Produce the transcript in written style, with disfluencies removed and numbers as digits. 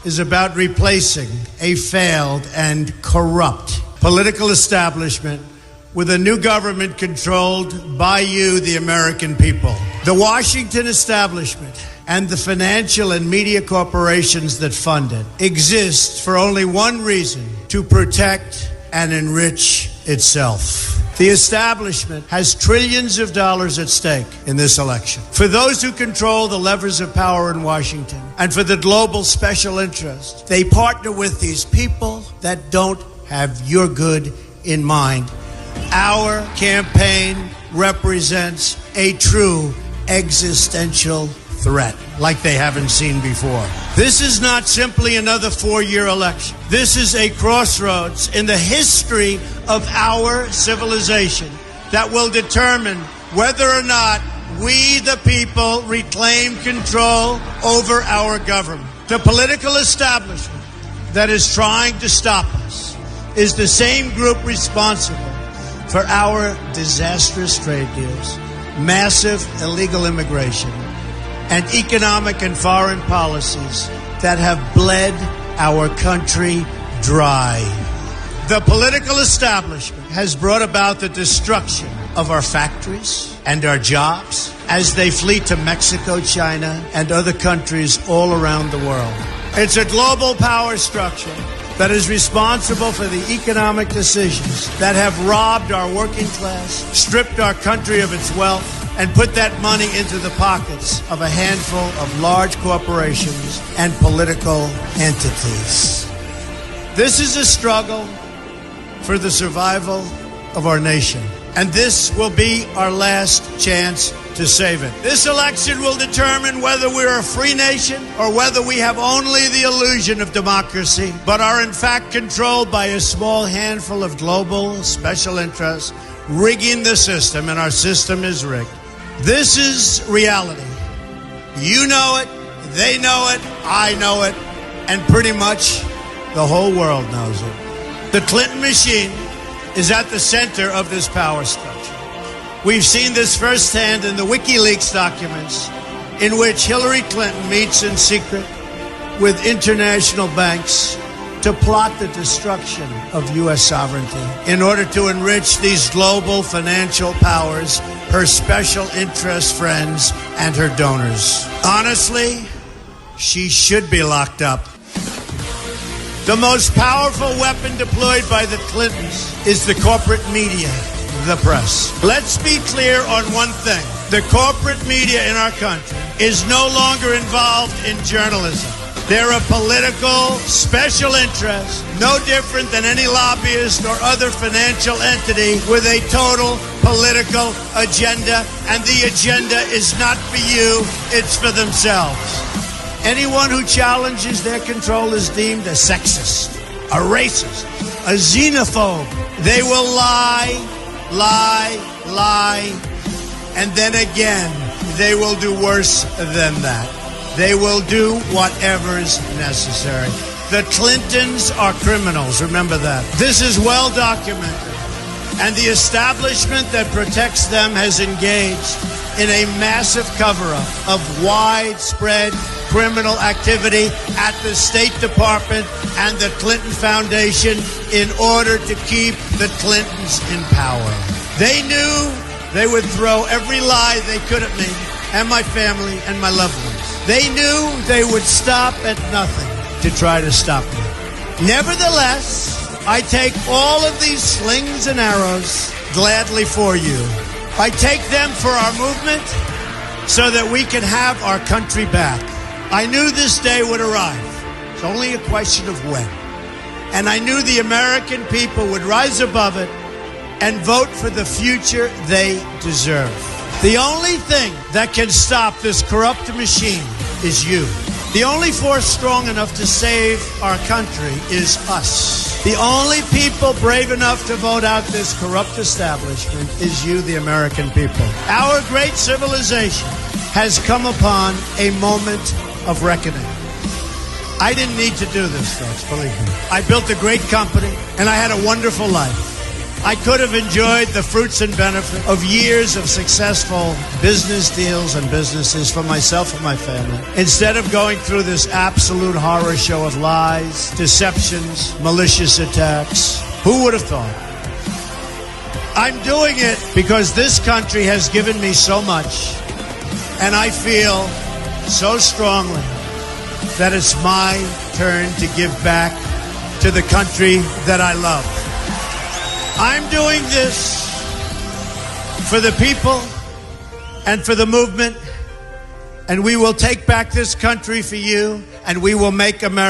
is about replacing a failed and corrupt political establishment with a new government controlled by you, the American people. The Washington establishment and the financial and media corporations that fund it exist for only one reason: to protect and enrich itself. The establishment has trillions of dollars at stake in this election. For those who control the levers of power in Washington and for the global special interest, they partner with these people that don't have your good in mind. Our campaign represents a true existential threat like they haven't seen before. This is not simply another 4-year election. This is a crossroads in the history of our civilization that will determine whether or not we, the people, reclaim control over our government. The political establishment that is trying to stop us is the same group responsible for our disastrous trade deals, massive illegal immigration, and economic and foreign policies that have bled our country dry. The political establishment has brought about the destruction of our factories and our jobs as they flee to Mexico, China, and other countries all around the world. It's a global power structure that is responsible for the economic decisions that have robbed our working class, stripped our country of its wealth, and put that money into the pockets of a handful of large corporations and political entities. This is a struggle for the survival of our nation, and this will be our last chance to save it. This election will determine whether we're a free nation or whether we have only the illusion of democracy, but are in fact controlled by a small handful of global special interests rigging the system, and our system is rigged. This is reality. You know it, they know it, I know it, and pretty much the whole world knows it. The Clinton machine is at the center of this power structure. We've seen this firsthand in the WikiLeaks documents, in which Hillary Clinton meets in secret with international banks to plot the destruction of U.S. sovereignty in order to enrich these global financial powers, her special interest friends, and her donors. Honestly, she should be locked up. The most powerful weapon deployed by the Clintons is the corporate media, the press. Let's be clear on one thing. The corporate media in our country is no longer involved in journalism. They're a political special interest, no different than any lobbyist or other financial entity with a total political agenda, and the agenda is not for you, it's for themselves. Anyone who challenges their control is deemed a sexist, a racist, a xenophobe. They will lie, and then again, they will do worse than that. They will do whatever is necessary. The Clintons are criminals, remember that. This is well documented, and the establishment that protects them has engaged in a massive cover-up of widespread criminal activity at the State Department and the Clinton Foundation in order to keep the Clintons in power. They knew they would throw every lie they could at me and my family and my loved ones. They knew they would stop at nothing to try to stop me. Nevertheless, I take all of these slings and arrows gladly for you. I take them for our movement so that we can have our country back. I knew this day would arrive. It's only a question of when. And I knew the American people would rise above it and vote for the future they deserve. The only thing that can stop this corrupt machine is you. The only force strong enough to save our country is us. The only people brave enough to vote out this corrupt establishment is you, the American people. Our great civilization has come upon a moment of reckoning. I didn't need to do this, folks, believe me. I built a great company, and I had a wonderful life. I could have enjoyed the fruits and benefits of years of successful business deals and businesses for myself and my family. Instead of going through this absolute horror show of lies, deceptions, malicious attacks, who would have thought? I'm doing it because this country has given me so much, and I feel so strongly that it's my turn to give back to the country that I love. I'm doing this for the people and for the movement, and we will take back this country for you, and we will make America